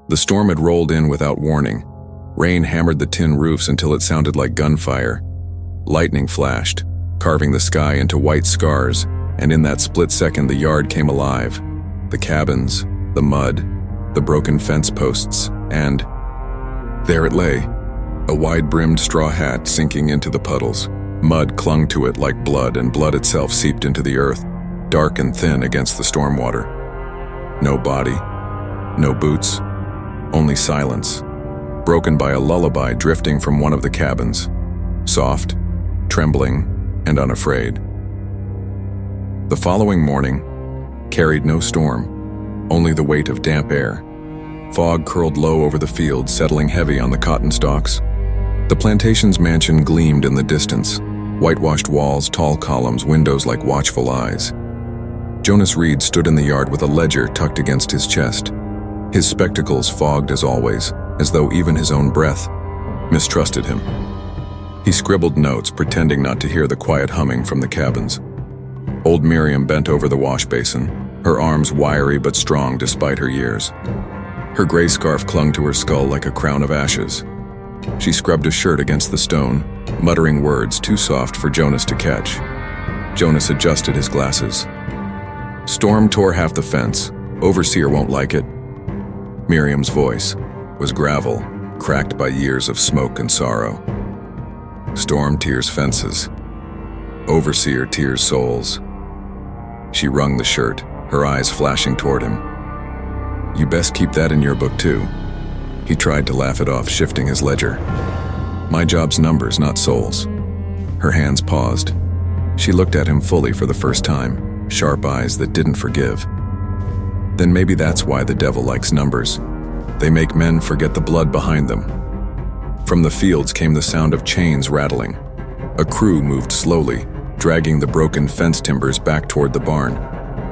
The storm had rolled in without warning. Rain hammered the tin roofs until it sounded like gunfire. Lightning flashed, carving the sky into white scars, and in that split second the yard came alive. The cabins, the mud, the broken fence posts, and there it lay, a wide-brimmed straw hat sinking into the puddles. Mud clung to it like blood, and blood itself seeped into the earth, dark and thin against the stormwater. No body, no boots, only silence, broken by a lullaby drifting from one of the cabins, soft, trembling, and unafraid. The following morning carried no storm, only the weight of damp air. Fog curled low over the field, settling heavy on the cotton stalks. The plantation's mansion gleamed in the distance, whitewashed walls, tall columns, windows like watchful eyes. Jonas Reed stood in the yard with a ledger tucked against his chest, his spectacles fogged as always, as though even his own breath mistrusted him. He scribbled notes, pretending not to hear the quiet humming from the cabins. Old Miriam bent over the wash basin, her arms wiry but strong despite her years. Her gray scarf clung to her skull like a crown of ashes. She scrubbed a shirt against the stone, muttering words too soft for Jonas to catch. Jonas adjusted his glasses. Storm tore half the fence. Overseer won't like it. Miriam's voice was gravel, cracked by years of smoke and sorrow. Storm tears fences. Overseer tears souls. She wrung the shirt, her eyes flashing toward him. You best keep that in your book too. He tried to laugh it off, shifting his ledger. My job's numbers, not souls. Her hands paused. She looked at him fully for the first time, sharp eyes that didn't forgive. Then maybe that's why the devil likes numbers. They make men forget the blood behind them. From the fields came the sound of chains rattling. A crew moved slowly, dragging the broken fence timbers back toward the barn.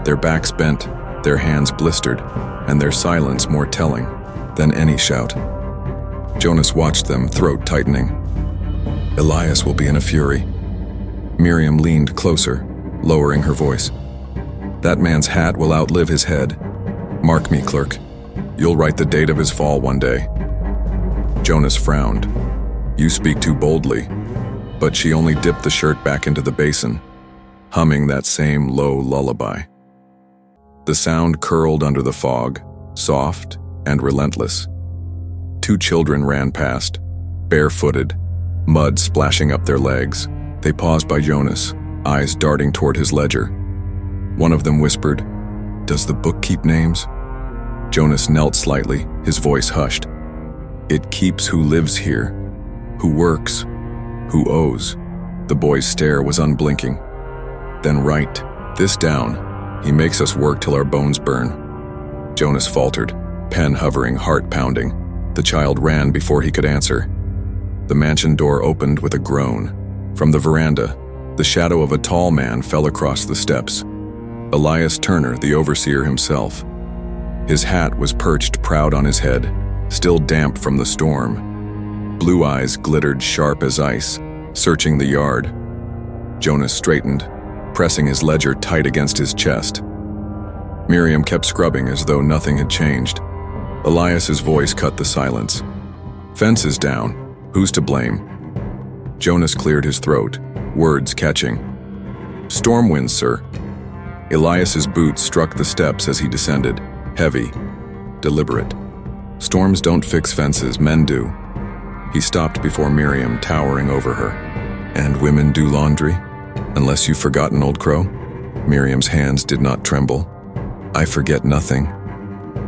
Their backs bent, their hands blistered, and their silence more telling than any shout. Jonas watched them, throat tightening. Elias will be in a fury. Miriam leaned closer, lowering her voice. That man's hat will outlive his head. Mark me, clerk. You'll write the date of his fall one day. Jonas frowned. You speak too boldly. But she only dipped the shirt back into the basin, humming that same low lullaby. The sound curled under the fog, soft and relentless. Two children ran past, barefooted, mud splashing up their legs. They paused by Jonas, eyes darting toward his ledger. One of them whispered, "Does the book keep names?" Jonas knelt slightly, his voice hushed. It keeps who lives here, who works, who owes. The boy's stare was unblinking. Then write this down. He makes us work till our bones burn. Jonas faltered, pen hovering, heart pounding. The child ran before he could answer. The mansion door opened with a groan. From the veranda, the shadow of a tall man fell across the steps. Elias Turner, the overseer himself. His hat was perched proud on his head, still damp from the storm. Blue eyes glittered sharp as ice, searching the yard. Jonas straightened, pressing his ledger tight against his chest. Miriam kept scrubbing as though nothing had changed. Elias's voice cut the silence. Fence is down. Who's to blame? Jonas cleared his throat, words catching. Storm winds, sir. Elias's boots struck the steps as he descended, heavy, deliberate. Storms don't fix fences, men do. He stopped before Miriam, towering over her. And women do laundry? Unless you've forgotten, old crow? Miriam's hands did not tremble. I forget nothing.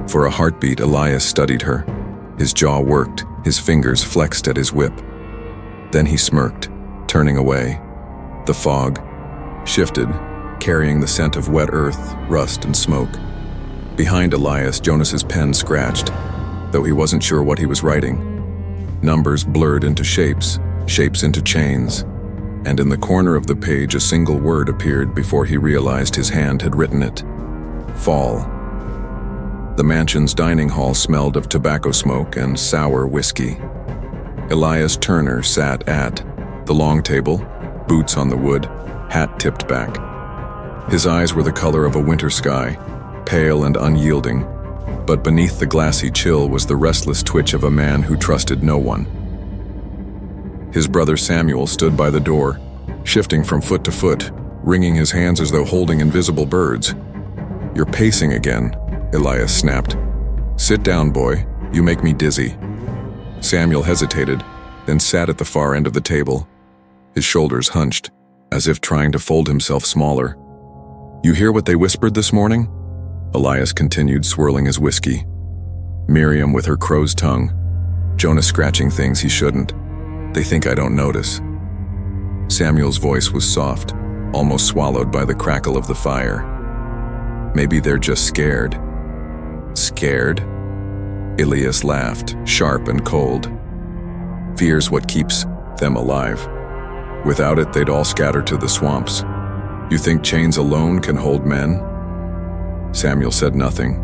For a heartbeat, Elias studied her. His jaw worked, his fingers flexed at his whip. Then he smirked, turning away. The fog shifted, carrying the scent of wet earth, rust, and smoke. Behind Elias, Jonas's pen scratched, though he wasn't sure what he was writing. Numbers blurred into shapes, shapes into chains, and in the corner of the page a single word appeared before he realized his hand had written it. Fall. The mansion's dining hall smelled of tobacco smoke and sour whiskey. Elias Turner sat at the long table, boots on the wood, hat tipped back. His eyes were the color of a winter sky, pale and unyielding, but beneath the glassy chill was the restless twitch of a man who trusted no one. His brother Samuel stood by the door, shifting from foot to foot, wringing his hands as though holding invisible birds. "You're pacing again," Elias snapped. "Sit down, boy. You make me dizzy." Samuel hesitated, then sat at the far end of the table, his shoulders hunched, as if trying to fold himself smaller. "You hear what they whispered this morning?" Elias continued, swirling his whiskey. "Miriam with her crow's tongue. Jonah scratching things he shouldn't. They think I don't notice." Samuel's voice was soft, almost swallowed by the crackle of the fire. "Maybe they're just scared." "Scared?" Elias laughed, sharp and cold. "Fear's what keeps them alive. Without it, they'd all scatter to the swamps. You think chains alone can hold men?" Samuel said nothing.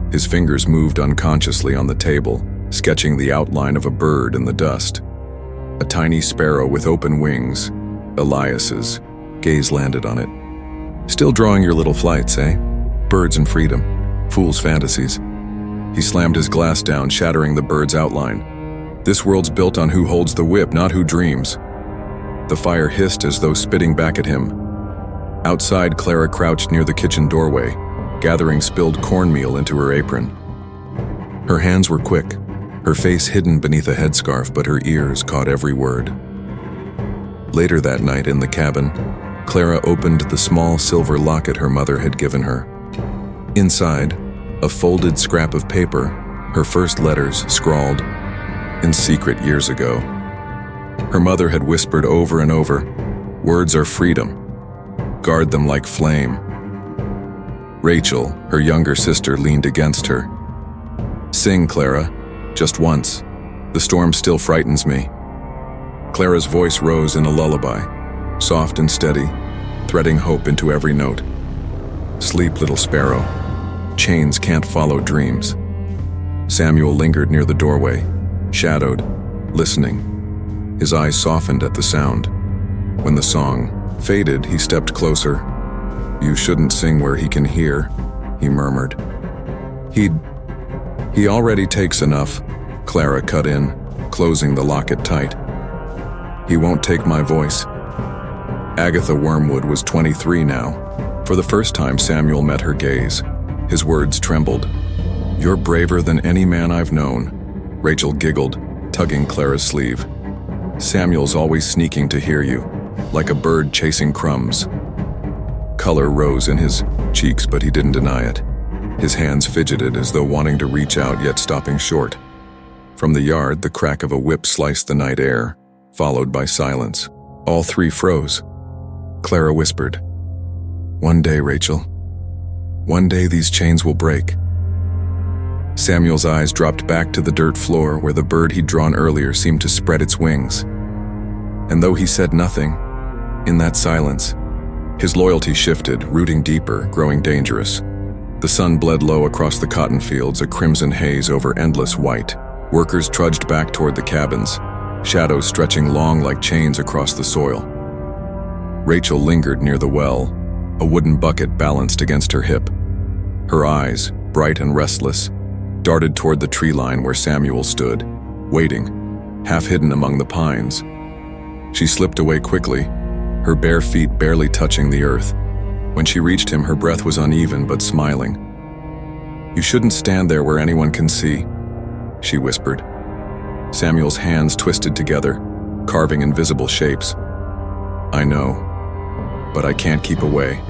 His fingers moved unconsciously on the table, sketching the outline of a bird in the dust. A tiny sparrow with open wings. Elias's gaze landed on it. "Still drawing your little flights, eh? Birds and freedom. Fool's fantasies." He slammed his glass down, shattering the bird's outline. "This world's built on who holds the whip, not who dreams." The fire hissed as though spitting back at him. Outside, Clara crouched near the kitchen doorway, gathering spilled cornmeal into her apron. Her hands were quick, her face hidden beneath a headscarf, but her ears caught every word. Later that night in the cabin, Clara opened the small silver locket her mother had given her. Inside, a folded scrap of paper, her first letters scrawled, "In secret years ago." Her mother had whispered over and over, "Words are freedom. Guard them like flame." Rachel, her younger sister, leaned against her. "Sing, Clara, just once. The storm still frightens me." Clara's voice rose in a lullaby, soft and steady, threading hope into every note. "Sleep, little sparrow. Chains can't follow dreams." Samuel lingered near the doorway, shadowed, listening. His eyes softened at the sound. When the song faded, he stepped closer. "You shouldn't sing where he can hear," he murmured. He already takes enough," Clara cut in, closing the locket tight. "He won't take my voice." Agatha Wormwood was 23 now. For the first time, Samuel met her gaze. His words trembled. "You're braver than any man I've known." Rachel giggled, tugging Clara's sleeve. "Samuel's always sneaking to hear you, like a bird chasing crumbs." Color rose in his cheeks, but he didn't deny it. His hands fidgeted as though wanting to reach out, yet stopping short. From the yard, the crack of a whip sliced the night air, followed by silence. All three froze. Clara whispered, "One day, Rachel. One day these chains will break." Samuel's eyes dropped back to the dirt floor where the bird he'd drawn earlier seemed to spread its wings. And though he said nothing, in that silence, his loyalty shifted, rooting deeper, growing dangerous. The sun bled low across the cotton fields, a crimson haze over endless white. Workers trudged back toward the cabins, shadows stretching long like chains across the soil. Rachel lingered near the well, a wooden bucket balanced against her hip. Her eyes, bright and restless, darted toward the tree line where Samuel stood, waiting, half hidden among the pines. She slipped away quickly, her bare feet barely touching the earth. When she reached him, her breath was uneven but smiling. "You shouldn't stand there where anyone can see," she whispered. Samuel's hands twisted together, carving invisible shapes. "I know, but I can't keep away."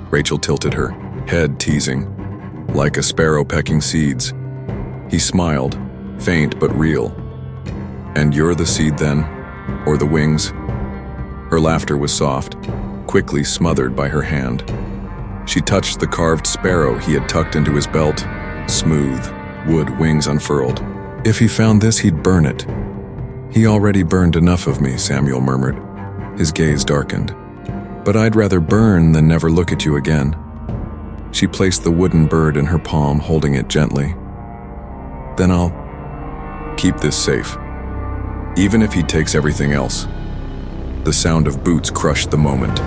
Rachel tilted her head, teasing, "Like a sparrow pecking seeds." He smiled, faint but real. "And you're the seed then? Or the wings?" Her laughter was soft, quickly smothered by her hand. She touched the carved sparrow he had tucked into his belt, smooth, wood wings unfurled. "If he found this, he'd burn it." "He already burned enough of me," Samuel murmured. His gaze darkened. "But I'd rather burn than never look at you again." She placed the wooden bird in her palm, holding it gently. "Then I'll keep this safe, even if he takes everything else." The sound of boots crushed the moment.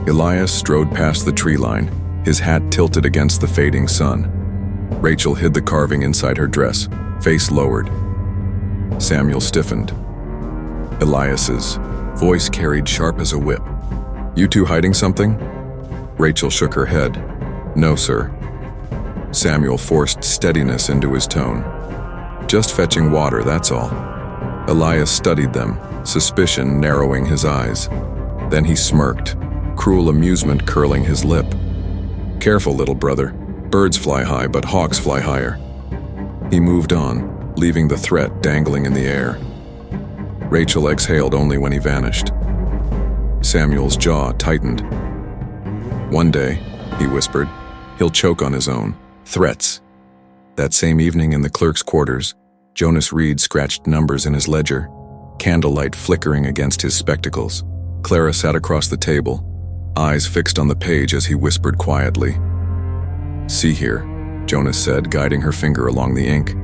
Elias strode past the tree line, his hat tilted against the fading sun. Rachel hid the carving inside her dress, face lowered. Samuel stiffened. Elias's voice carried sharp as a whip. "You two hiding something?" Rachel shook her head. "No, sir." Samuel forced steadiness into his tone. "Just fetching water, that's all." Elias studied them, suspicion narrowing his eyes. Then he smirked, cruel amusement curling his lip. "Careful, little brother. Birds fly high, but hawks fly higher." He moved on, leaving the threat dangling in the air. Rachel exhaled only when he vanished. Samuel's jaw tightened. "One day," he whispered, "he'll choke on his own. Threats." That same evening in the clerk's quarters, Jonas Reed scratched numbers in his ledger, candlelight flickering against his spectacles. Clara sat across the table, eyes fixed on the page as he whispered quietly. "See here," Jonas said, guiding her finger along the ink.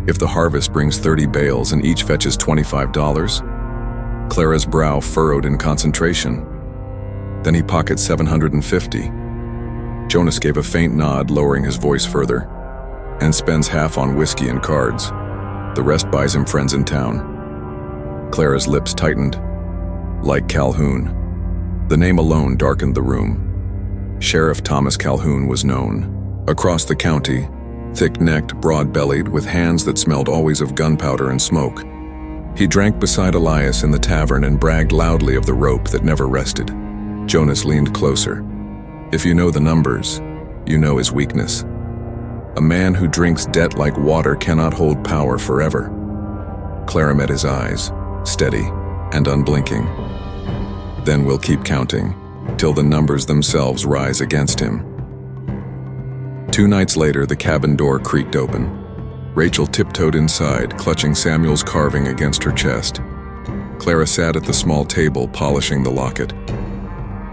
"If the harvest brings 30 bales and each fetches $25, Clara's brow furrowed in concentration. Then he pocketed 750. Jonas gave a faint nod, lowering his voice further. "And spends half on whiskey and cards. The rest buys him friends in town." Clara's lips tightened. Like Calhoun. The name alone darkened the room. Sheriff Thomas Calhoun was known. Across the county, thick-necked, broad-bellied, with hands that smelled always of gunpowder and smoke. He drank beside Elias in the tavern and bragged loudly of the rope that never rested. Jonas leaned closer. "If you know the numbers, you know his weakness. A man who drinks debt like water cannot hold power forever." Clara met his eyes, steady and unblinking. "Then we'll keep counting, till the numbers themselves rise against him." 2 nights later, the cabin door creaked open. Rachel tiptoed inside, clutching Samuel's carving against her chest. Clara sat at the small table, polishing the locket.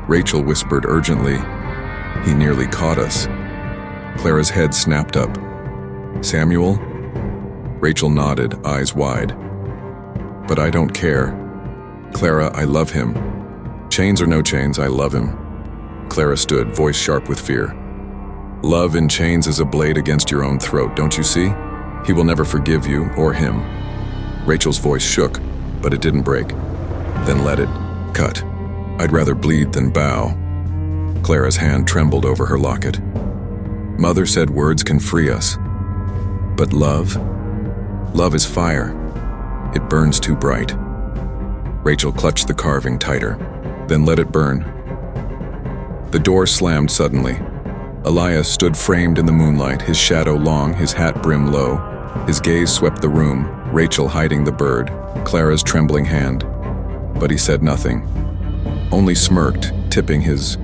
Rachel whispered urgently, "He nearly caught us." Clara's head snapped up. "Samuel?" Rachel nodded, eyes wide. "But I don't care. Clara, I love him. Chains or no chains, I love him." Clara stood, voice sharp with fear. "Love in chains is a blade against your own throat, don't you see? He will never forgive you or him." Rachel's voice shook, but it didn't break. "Then let it. Cut. I'd rather bleed than bow." Clara's hand trembled over her locket. "Mother said words can free us. But love? Love is fire. It burns too bright." Rachel clutched the carving tighter, then let it burn. The door slammed suddenly. Elias stood framed in the moonlight, his shadow long, his hat brim low. His gaze swept the room, Rachel hiding the bird, Clara's trembling hand. But he said nothing, only smirked, tipping his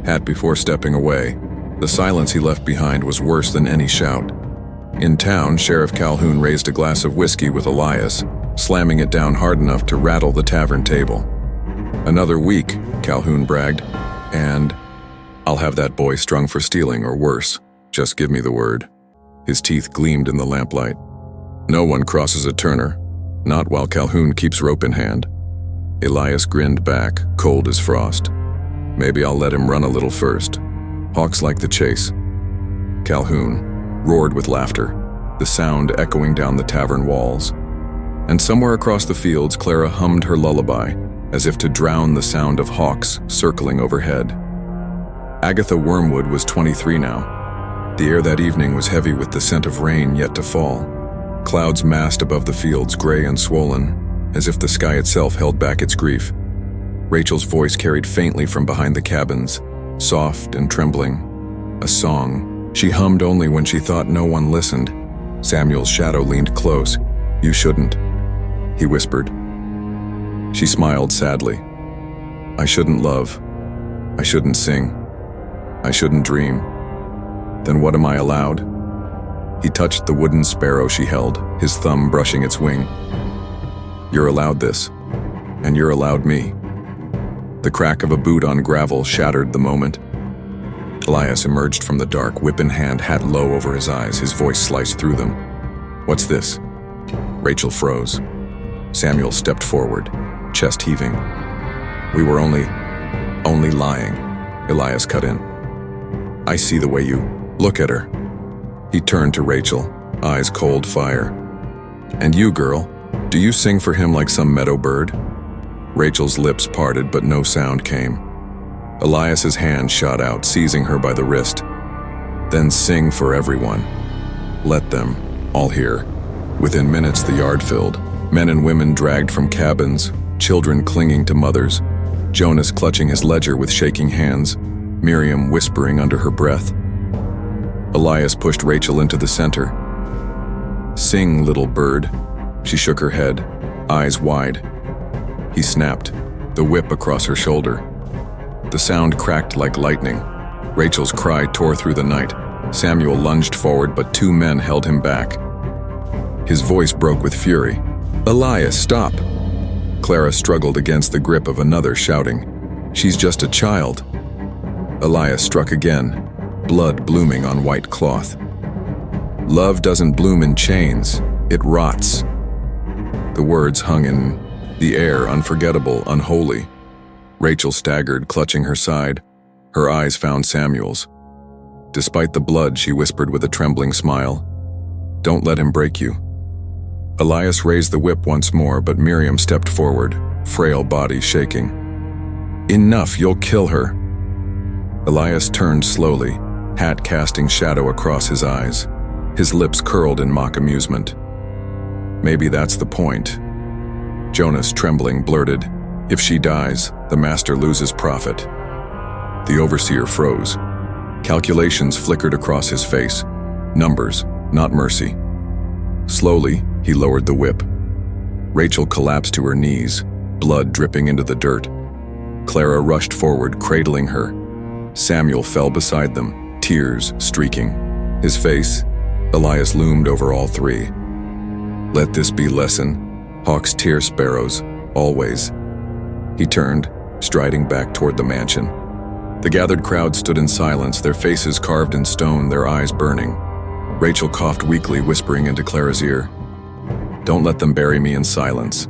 hat before stepping away. The silence he left behind was worse than any shout. In town, Sheriff Calhoun raised a glass of whiskey with Elias, slamming it down hard enough to rattle the tavern table. "Another week," Calhoun bragged, "and I'll have that boy strung for stealing or worse. Just give me the word." His teeth gleamed in the lamplight. "No one crosses a Turner, not while Calhoun keeps rope in hand." Elias grinned back, cold as frost. "Maybe I'll let him run a little first. Hawks like the chase." Calhoun roared with laughter, the sound echoing down the tavern walls. And somewhere across the fields, Clara hummed her lullaby, as if to drown the sound of hawks circling overhead. Agatha Wormwood was 23 now. The air that evening was heavy with the scent of rain yet to fall. Clouds massed above the fields, gray and swollen, as if the sky itself held back its grief. Rachel's voice carried faintly from behind the cabins, soft and trembling. A song she hummed only when she thought no one listened. Samuel's shadow leaned close. "You shouldn't," he whispered. She smiled sadly. "I shouldn't love. I shouldn't sing. I shouldn't dream. Then what am I allowed?" He touched the wooden sparrow she held, his thumb brushing its wing. "You're allowed this, and you're allowed me." The crack of a boot on gravel shattered the moment. Elias emerged from the dark, whip in hand, hat low over his eyes, his voice sliced through them. "What's this?" Rachel froze. Samuel stepped forward, chest heaving. "We were only lying," Elias cut in. "I see the way you look at her." He turned to Rachel, eyes cold fire. "And you, girl, do you sing for him like some meadow bird?" Rachel's lips parted, but no sound came. Elias's hand shot out, seizing her by the wrist. "Then sing for everyone. Let them all hear." Within minutes, the yard filled. Men and women dragged from cabins, children clinging to mothers, Jonas clutching his ledger with shaking hands, Miriam whispering under her breath. Elias pushed Rachel into the center. "Sing, little bird." She shook her head, eyes wide. He snapped, the whip across her shoulder. The sound cracked like lightning. Rachel's cry tore through the night. Samuel lunged forward, but two men held him back. His voice broke with fury. "Elias, stop!" Clara struggled against the grip of another, shouting, "She's just a child." Elias struck again, blood blooming on white cloth. "Love doesn't bloom in chains, it rots." The words hung in the air, unforgettable, unholy. Rachel staggered, clutching her side. Her eyes found Samuel's. Despite the blood, she whispered with a trembling smile, "Don't let him break you." Elias raised the whip once more, but Miriam stepped forward, frail body shaking. "Enough, you'll kill her." Elias turned slowly, hat casting shadow across his eyes. His lips curled in mock amusement. "Maybe that's the point." Jonas, trembling, blurted, "If she dies, the master loses profit." The overseer froze. Calculations flickered across his face. Numbers, not mercy. Slowly, he lowered the whip. Rachel collapsed to her knees, blood dripping into the dirt. Clara rushed forward, cradling her. Samuel fell beside them, tears streaking. His face, Elias loomed over all three. "Let this be lesson. Hawks tear sparrows, always." He turned, striding back toward the mansion. The gathered crowd stood in silence, their faces carved in stone, their eyes burning. Rachel coughed weakly, whispering into Clara's ear, "Don't let them bury me in silence."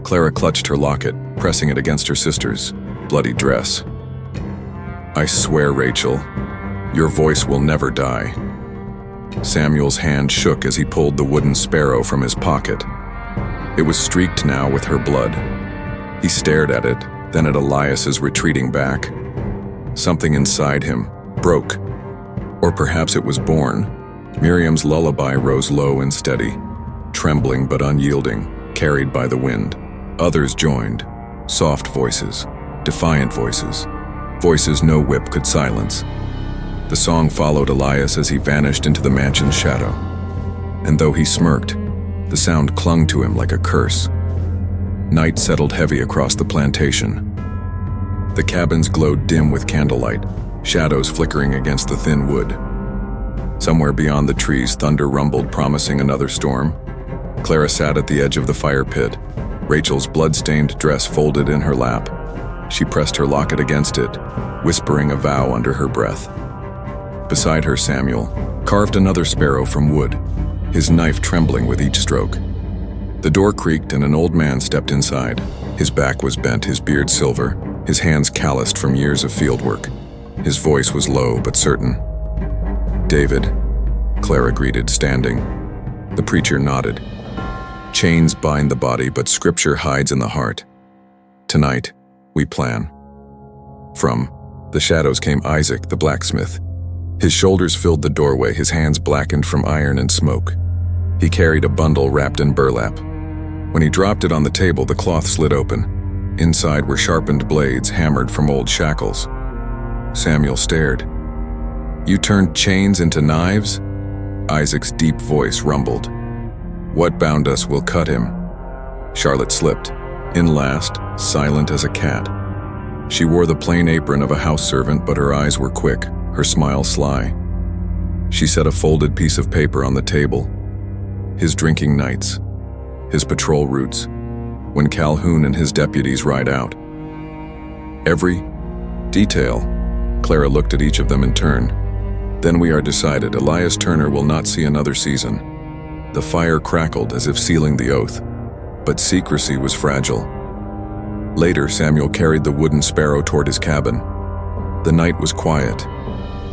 Clara clutched her locket, pressing it against her sister's bloody dress. "I swear, Rachel, your voice will never die." Samuel's hand shook as he pulled the wooden sparrow from his pocket. It was streaked now with her blood. He stared at it, then at Elias's retreating back. Something inside him broke. Or perhaps it was born. Miriam's lullaby rose low and steady, trembling but unyielding, carried by the wind. Others joined, soft voices, defiant voices, voices no whip could silence. The song followed Elias as he vanished into the mansion's shadow. And though he smirked, the sound clung to him like a curse. Night settled heavy across the plantation. The cabins glowed dim with candlelight, shadows flickering against the thin wood. Somewhere beyond the trees, thunder rumbled, promising another storm. Clara sat at the edge of the fire pit, Rachel's blood-stained dress folded in her lap. She pressed her locket against it, whispering a vow under her breath. Beside her, Samuel carved another sparrow from wood, his knife trembling with each stroke. The door creaked and an old man stepped inside. His back was bent, his beard silver, his hands calloused from years of fieldwork. His voice was low but certain. "David," Clara greeted, standing. The preacher nodded. "Chains bind the body, but scripture hides in the heart. Tonight, we plan." From the shadows came Isaac, the blacksmith. His shoulders filled the doorway, his hands blackened from iron and smoke. He carried a bundle wrapped in burlap. When he dropped it on the table, the cloth slid open. Inside were sharpened blades hammered from old shackles. Samuel stared. "You turned chains into knives?" Isaac's deep voice rumbled. "What bound us will cut him." Charlotte slipped, in last, silent as a cat. She wore the plain apron of a house servant, but her eyes were quick, her smile sly. She set a folded piece of paper on the table. His drinking nights, his patrol routes, when Calhoun and his deputies ride out. Every detail. Clara looked at each of them in turn. "Then we are decided. Elias Turner will not see another season." The fire crackled as if sealing the oath, but secrecy was fragile. Later, Samuel carried the wooden sparrow toward his cabin. The night was quiet,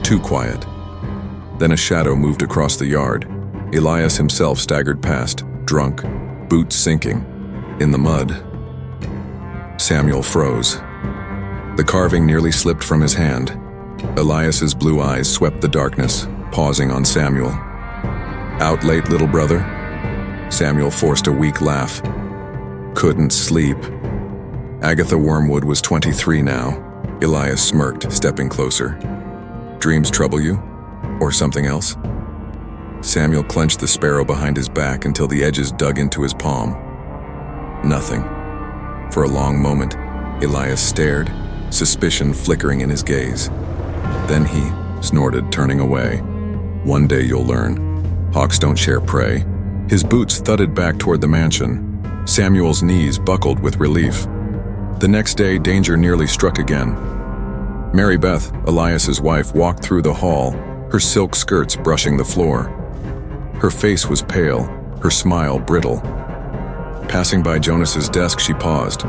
too quiet. Then a shadow moved across the yard. Elias himself staggered past, drunk, boots sinking. In the mud. Samuel froze. The carving nearly slipped from his hand. Elias's blue eyes swept the darkness, pausing on Samuel. Out late, little brother? Samuel forced a weak laugh. Couldn't sleep. Agatha Wormwood was 23 now. Elias smirked, stepping closer. Dreams trouble you? Or something else? Samuel clenched the sparrow behind his back until the edges dug into his palm. Nothing. For a long moment, Elias stared, suspicion flickering in his gaze. Then he snorted, turning away. One day you'll learn. Hawks don't share prey. His boots thudded back toward the mansion. Samuel's knees buckled with relief. The next day, danger nearly struck again. Mary Beth, Elias's wife, walked through the hall, her silk skirts brushing the floor. Her face was pale, her smile brittle. Passing by Jonas's desk, she paused.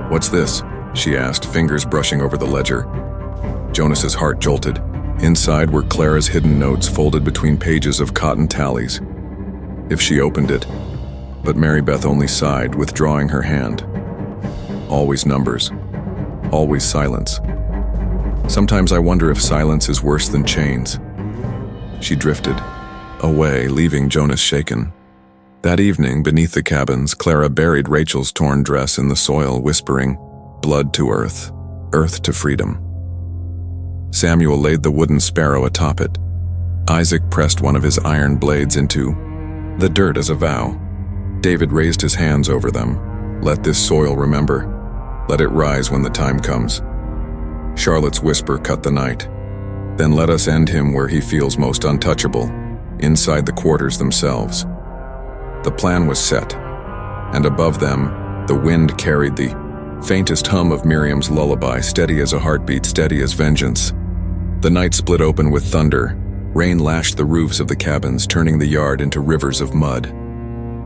"What's this?" she asked, fingers brushing over the ledger. Jonas's heart jolted. Inside were Clara's hidden notes folded between pages of cotton tallies. If she opened it, but Mary Beth only sighed, withdrawing her hand. Always numbers. Always silence. Sometimes I wonder if silence is worse than chains. She drifted away, leaving Jonas shaken. That evening, beneath the cabins, Clara buried Rachel's torn dress in the soil, whispering, "Blood to earth, earth to freedom." Samuel laid the wooden sparrow atop it. Isaac pressed one of his iron blades into the dirt as a vow. David raised his hands over them. "Let this soil remember. Let it rise when the time comes." Charlotte's whisper cut the night. "Then let us end him where he feels most untouchable, inside the quarters themselves." The plan was set, and above them, the wind carried the faintest hum of Miriam's lullaby, steady as a heartbeat, steady as vengeance. The night split open with thunder. Rain lashed the roofs of the cabins, turning the yard into rivers of mud.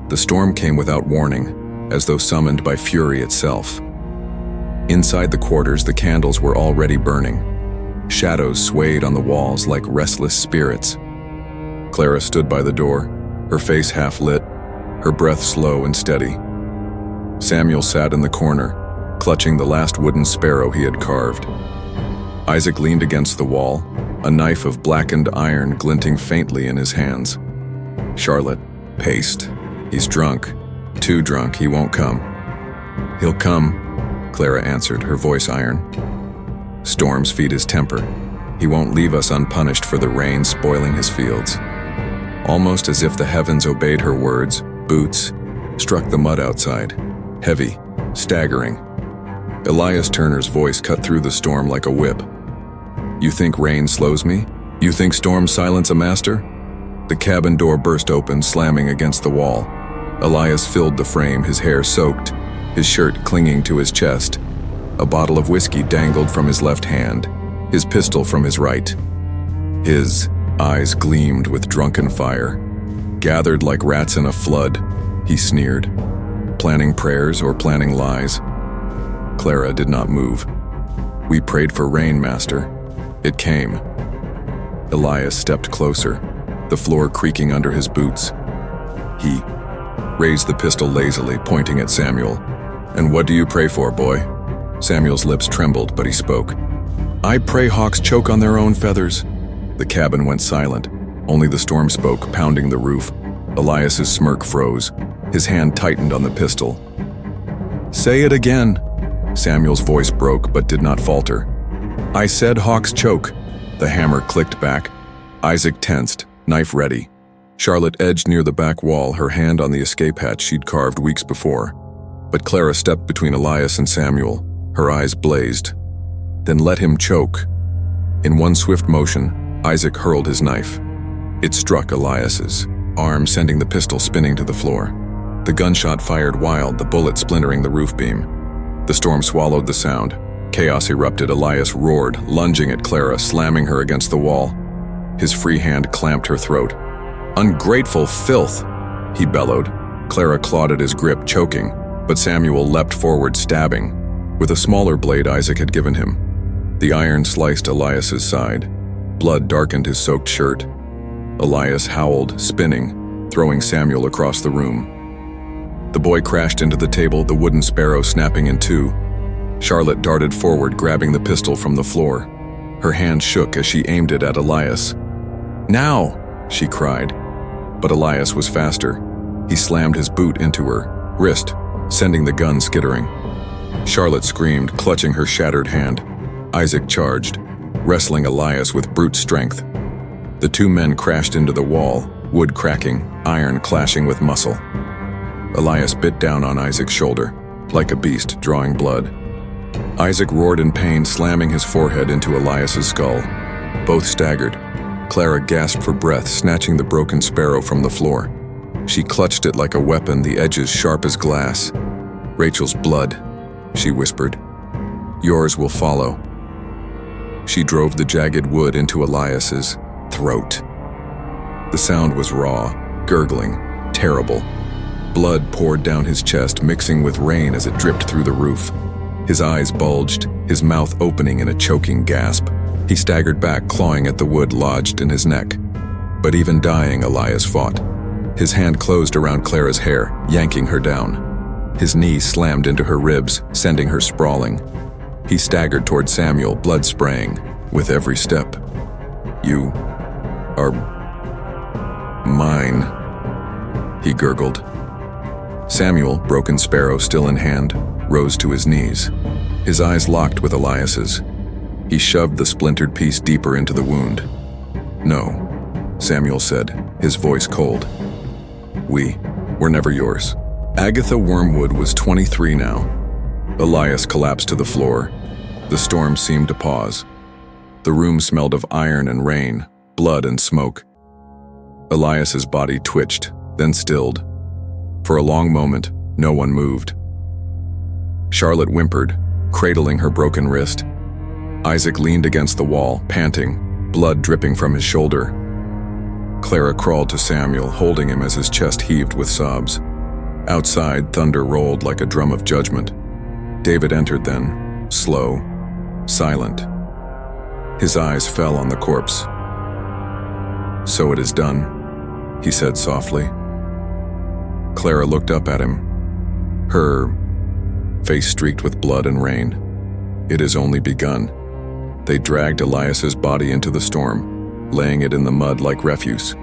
The storm came without warning, as though summoned by fury itself. Inside the quarters, the candles were already burning. Shadows swayed on the walls like restless spirits. Clara stood by the door, her face half lit, her breath slow and steady. Samuel sat in the corner, clutching the last wooden sparrow he had carved. Isaac leaned against the wall, a knife of blackened iron glinting faintly in his hands. Charlotte paced. "He's drunk. Too drunk, he won't come." "He'll come," Clara answered, her voice iron. "Storms feed his temper. He won't leave us unpunished for the rain spoiling his fields." Almost as if the heavens obeyed her words, boots struck the mud outside, heavy, staggering. Elias Turner's voice cut through the storm like a whip. "You think rain slows me? You think storms silence a master?" The cabin door burst open, slamming against the wall. Elias filled the frame, his hair soaked, his shirt clinging to his chest. A bottle of whiskey dangled from his left hand, his pistol from his right. His eyes gleamed with drunken fire. Gathered like rats in a flood, he sneered. Planning prayers or planning lies? Clara did not move. "We prayed for rain, Master. It came." Elias stepped closer, the floor creaking under his boots. He raised the pistol lazily, pointing at Samuel. "And what do you pray for, boy?" Samuel's lips trembled, but he spoke. "I pray hawks choke on their own feathers." The cabin went silent. Only the storm spoke, pounding the roof. Elias's smirk froze. His hand tightened on the pistol. "Say it again." Samuel's voice broke, but did not falter. "I said hawks choke." The hammer clicked back. Isaac tensed, knife ready. Charlotte edged near the back wall, her hand on the escape hatch she'd carved weeks before. But Clara stepped between Elias and Samuel. Her eyes blazed. "Then let him choke." In one swift motion, Isaac hurled his knife. It struck Elias's arm, sending the pistol spinning to the floor. The gunshot fired wild, the bullet splintering the roof beam. The storm swallowed the sound. Chaos erupted. Elias roared, lunging at Clara, slamming her against the wall. His free hand clamped her throat. "Ungrateful filth!" he bellowed. Clara clawed at his grip, choking, but Samuel leapt forward, stabbing, with a smaller blade Isaac had given him. The iron sliced Elias's side. Blood darkened his soaked shirt. Elias howled, spinning, throwing Samuel across the room. The boy crashed into the table, the wooden sparrow snapping in two. Charlotte darted forward, grabbing the pistol from the floor. Her hand shook as she aimed it at Elias. "Now!" she cried. But Elias was faster. He slammed his boot into her wrist, sending the gun skittering. Charlotte screamed, clutching her shattered hand. Isaac charged, wrestling Elias with brute strength. The two men crashed into the wall, wood cracking, iron clashing with muscle. Elias bit down on Isaac's shoulder, like a beast drawing blood. Isaac roared in pain, slamming his forehead into Elias's skull. Both staggered. Clara gasped for breath, snatching the broken sparrow from the floor. She clutched it like a weapon, the edges sharp as glass. "Rachel's blood," she whispered. "Yours will follow." She drove the jagged wood into Elias's throat. The sound was raw, gurgling, terrible. Blood poured down his chest, mixing with rain as it dripped through the roof. His eyes bulged, his mouth opening in a choking gasp. He staggered back, clawing at the wood lodged in his neck. But even dying, Elias fought. His hand closed around Clara's hair, yanking her down. His knee slammed into her ribs, sending her sprawling. He staggered toward Samuel, blood spraying, with every step. "You are mine," he gurgled. Samuel, broken sparrow still in hand, rose to his knees. His eyes locked with Elias's. He shoved the splintered piece deeper into the wound. "No," Samuel said, his voice cold. "We were never yours." Agatha Wormwood was 23 now. Elias collapsed to the floor. The storm seemed to pause. The room smelled of iron and rain, blood and smoke. Elias's body twitched, then stilled. For a long moment, no one moved. Charlotte whimpered, cradling her broken wrist. Isaac leaned against the wall, panting, blood dripping from his shoulder. Clara crawled to Samuel, holding him as his chest heaved with sobs. Outside, thunder rolled like a drum of judgment. David entered then, slow, silent. His eyes fell on the corpse. "So it is done," he said softly. Clara looked up at him, her face streaked with blood and rain. "It has only begun." They dragged Elias's body into the storm, laying it in the mud like refuse.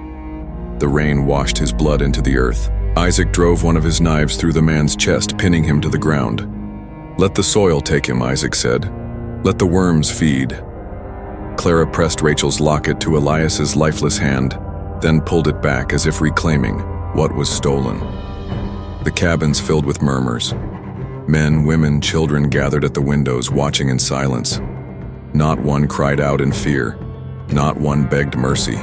The rain washed his blood into the earth. Isaac drove one of his knives through the man's chest, pinning him to the ground. "Let the soil take him," Isaac said. "Let the worms feed." Clara pressed Rachel's locket to Elias's lifeless hand, then pulled it back as if reclaiming what was stolen. The cabins filled with murmurs. Men, women, children gathered at the windows, watching in silence. Not one cried out in fear. Not one begged mercy.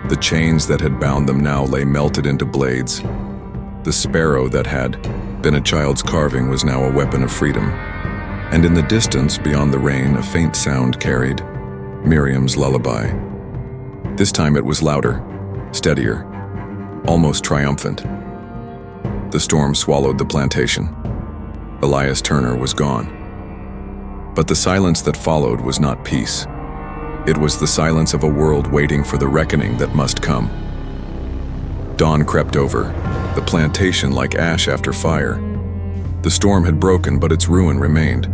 The chains that had bound them now lay melted into blades. The sparrow that had been a child's carving was now a weapon of freedom. And in the distance, beyond the rain, a faint sound carried Miriam's lullaby. This time it was louder, steadier, almost triumphant. The storm swallowed the plantation. Elias Turner was gone. But the silence that followed was not peace. It was the silence of a world waiting for the reckoning that must come. Dawn crept over, the plantation like ash after fire. The storm had broken, but its ruin remained.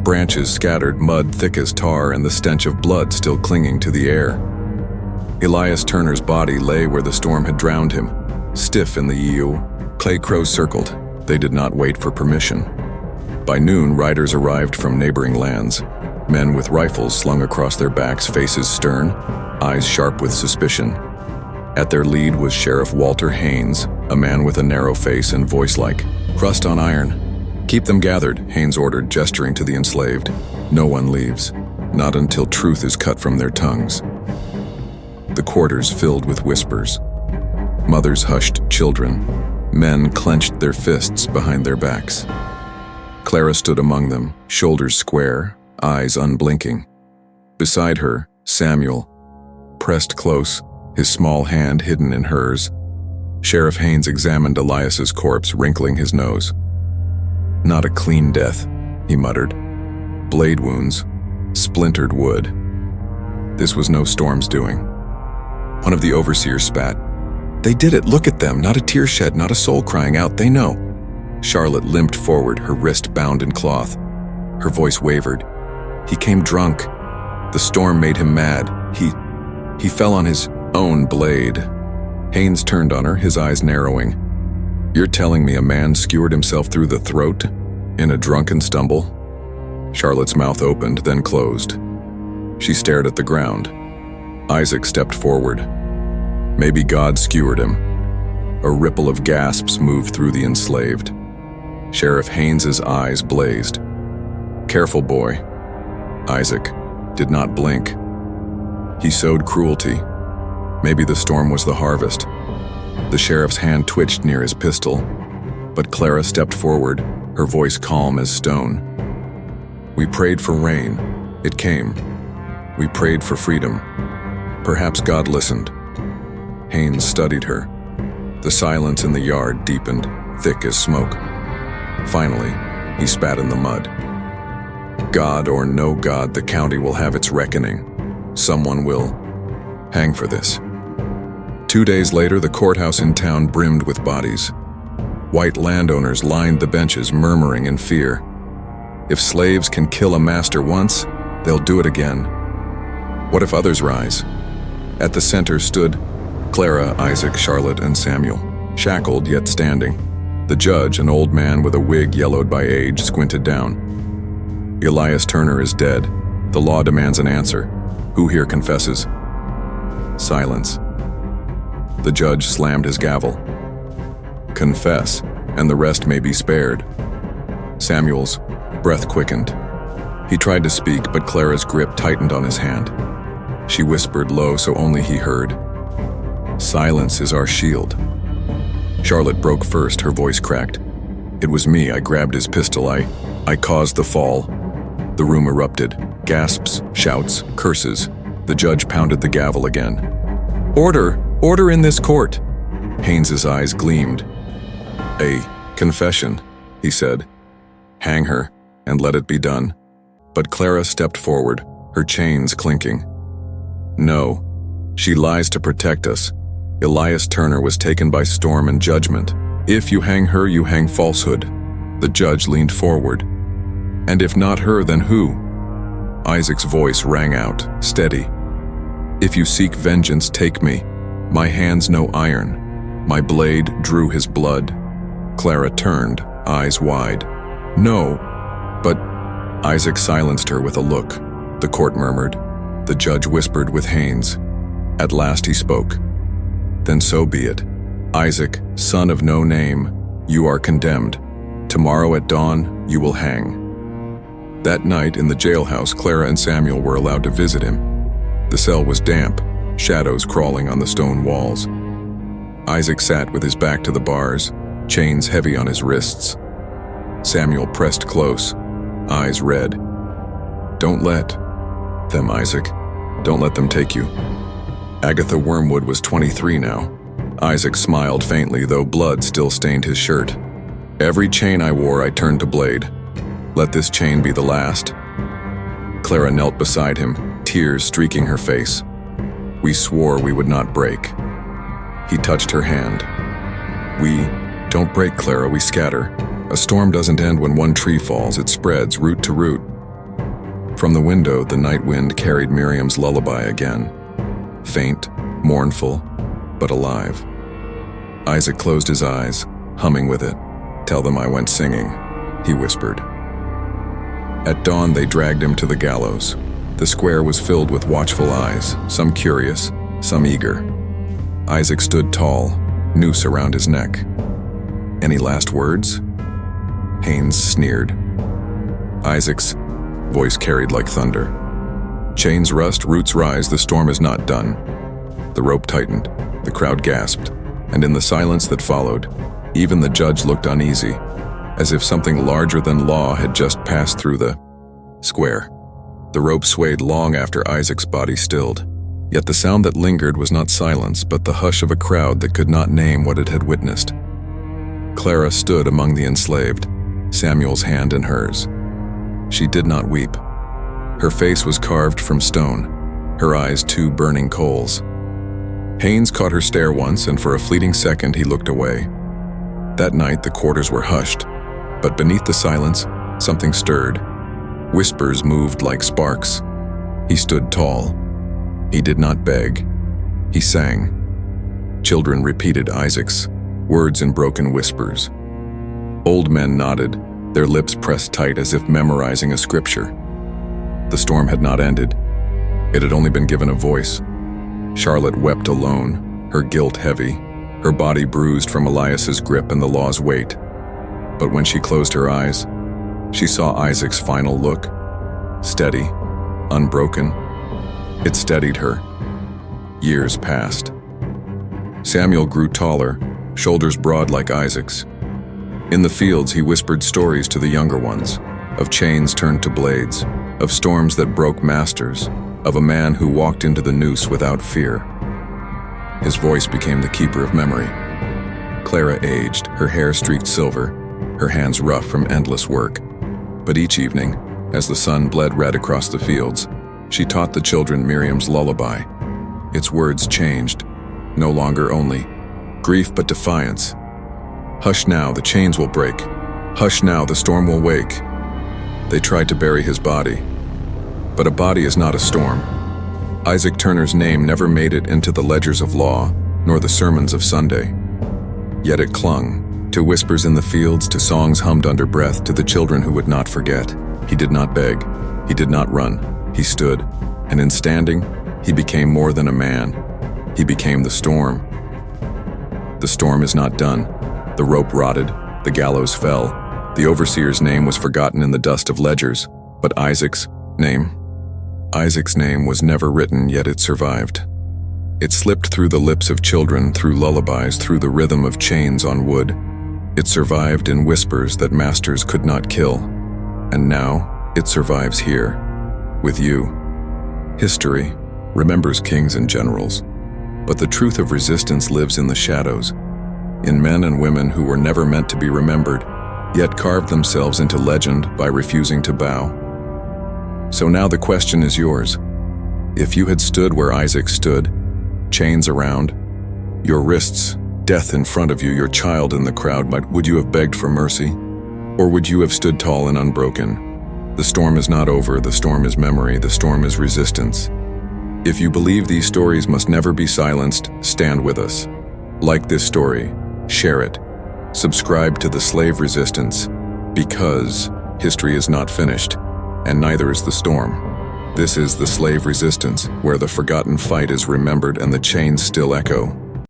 Branches scattered, mud thick as tar, and the stench of blood still clinging to the air. Elias Turner's body lay where the storm had drowned him, stiff in the ewe. Clay crows circled. They did not wait for permission. By noon, riders arrived from neighboring lands. Men with rifles slung across their backs, faces stern, eyes sharp with suspicion. At their lead was Sheriff Walter Haynes, a man with a narrow face and voice like crust on iron. "Keep them gathered," Haynes ordered, gesturing to the enslaved. "No one leaves, not until truth is cut from their tongues." The quarters filled with whispers. Mothers hushed children. Men clenched their fists behind their backs. Clara stood among them, shoulders square, eyes unblinking. Beside her, Samuel, pressed close, his small hand hidden in hers. Sheriff Haynes examined Elias's corpse, wrinkling his nose. "Not a clean death," he muttered. "Blade wounds, splintered wood. This was no storm's doing." One of the overseers spat. "They did it, look at them, not a tear shed, not a soul crying out, they know." Charlotte limped forward, her wrist bound in cloth. Her voice wavered. "He came drunk. The storm made him mad. He fell on his own blade." Haynes turned on her, his eyes narrowing. "You're telling me a man skewered himself through the throat in a drunken stumble?" Charlotte's mouth opened, then closed. She stared at the ground. Isaac stepped forward. "Maybe God skewered him." A ripple of gasps moved through the enslaved. Sheriff Haynes's eyes blazed. "Careful, boy." Isaac did not blink. He sowed cruelty. Maybe the storm was the harvest. The sheriff's hand twitched near his pistol, but Clara stepped forward, her voice calm as stone. "We prayed for rain. It came. We prayed for freedom. Perhaps God listened." Haynes studied her. The silence in the yard deepened, thick as smoke. Finally, he spat in the mud. "God or no God, the county will have its reckoning. Someone will hang for this." 2 days later, the courthouse in town brimmed with bodies. White landowners lined the benches, murmuring in fear. If slaves can kill a master once, they'll do it again. What if others rise? At the center stood Clara, Isaac, Charlotte, and Samuel, shackled yet standing. The judge, an old man with a wig yellowed by age, squinted down. "Elias Turner is dead. The law demands an answer. Who here confesses?" Silence. The judge slammed his gavel. "Confess, and the rest may be spared." Samuel's breath quickened. He tried to speak, but Clara's grip tightened on his hand. She whispered low so only he heard. "Silence is our shield." Charlotte broke first, her voice cracked. "It was me, I grabbed his pistol, I caused the fall." The room erupted. Gasps, shouts, curses. The judge pounded the gavel again. "Order! Order in this court!" Haynes's eyes gleamed. "A confession," he said. "Hang her, and let it be done." But Clara stepped forward, her chains clinking. "No, she lies to protect us. Elias Turner was taken by storm and judgment. If you hang her, you hang falsehood." The judge leaned forward. "And if not her, then who?" Isaac's voice rang out, steady. "If you seek vengeance, take me. My hands no iron. My blade drew his blood." Clara turned, eyes wide. "No, but—" Isaac silenced her with a look. The court murmured. The judge whispered with Haynes. At last he spoke. "Then so be it. Isaac, son of no name, you are condemned. Tomorrow at dawn, you will hang." That night in the jailhouse, Clara and Samuel were allowed to visit him. The cell was damp, shadows crawling on the stone walls. Isaac sat with his back to the bars, chains heavy on his wrists. Samuel pressed close, eyes red. "Don't let them, Isaac. Don't let them take you." Agatha Wormwood was 23 now. Isaac smiled faintly, though blood still stained his shirt. "Every chain I wore, I turned to blade. Let this chain be the last." Clara knelt beside him, tears streaking her face. "We swore we would not break." He touched her hand. "We don't break, Clara, we scatter. A storm doesn't end when one tree falls, it spreads root to root." From the window, the night wind carried Miriam's lullaby again. Faint, mournful, but alive. Isaac closed his eyes, humming with it. "Tell them I went singing," he whispered. At dawn, they dragged him to the gallows. The square was filled with watchful eyes, some curious, some eager. Isaac stood tall, noose around his neck. "Any last words?" Haynes sneered. Isaac's voice carried like thunder. "Chains rust, roots rise, the storm is not done." The rope tightened, the crowd gasped, and in the silence that followed, even the judge looked uneasy, as if something larger than law had just passed through the square. The rope swayed long after Isaac's body stilled, yet the sound that lingered was not silence, but the hush of a crowd that could not name what it had witnessed. Clara stood among the enslaved, Samuel's hand in hers. She did not weep. Her face was carved from stone, her eyes two burning coals. Haynes caught her stare once, and for a fleeting second he looked away. That night the quarters were hushed, but beneath the silence, something stirred. Whispers moved like sparks. He stood tall. He did not beg. He sang. Children repeated Isaac's words in broken whispers. Old men nodded, their lips pressed tight as if memorizing a scripture. The storm had not ended. It had only been given a voice. Charlotte wept alone, her guilt heavy, her body bruised from Elias's grip and the law's weight. But when she closed her eyes, she saw Isaac's final look. Steady, unbroken. It steadied her. Years passed. Samuel grew taller, shoulders broad like Isaac's. In the fields, he whispered stories to the younger ones, of chains turned to blades, of storms that broke masters, of a man who walked into the noose without fear. His voice became the keeper of memory. Clara aged, her hair streaked silver, her hands rough from endless work. But each evening, as the sun bled red across the fields, she taught the children Miriam's lullaby. Its words changed, no longer only grief but defiance. Hush now, the chains will break. Hush now, the storm will wake. They tried to bury his body. But a body is not a storm. Isaac Turner's name never made it into the ledgers of law, nor the sermons of Sunday. Yet it clung, to whispers in the fields, to songs hummed under breath, to the children who would not forget. He did not beg. He did not run. He stood. And in standing, he became more than a man. He became the storm. The storm is not done. The rope rotted. The gallows fell. The overseer's name was forgotten in the dust of ledgers. But Isaac's name was never written, yet it survived. It slipped through the lips of children, through lullabies, through the rhythm of chains on wood. It survived in whispers that masters could not kill. And now, it survives here, with you. History remembers kings and generals, but the truth of resistance lives in the shadows, in men and women who were never meant to be remembered, yet carved themselves into legend by refusing to bow. So now the question is yours. If you had stood where Isaac stood, chains around, your wrists, death in front of you, your child in the crowd, would you have begged for mercy? Or would you have stood tall and unbroken? The storm is not over, the storm is memory, the storm is resistance. If you believe these stories must never be silenced, stand with us. Like this story, share it. Subscribe to the slave resistance, because history is not finished, and neither is the storm. This is the slave resistance, where the forgotten fight is remembered and the chains still echo.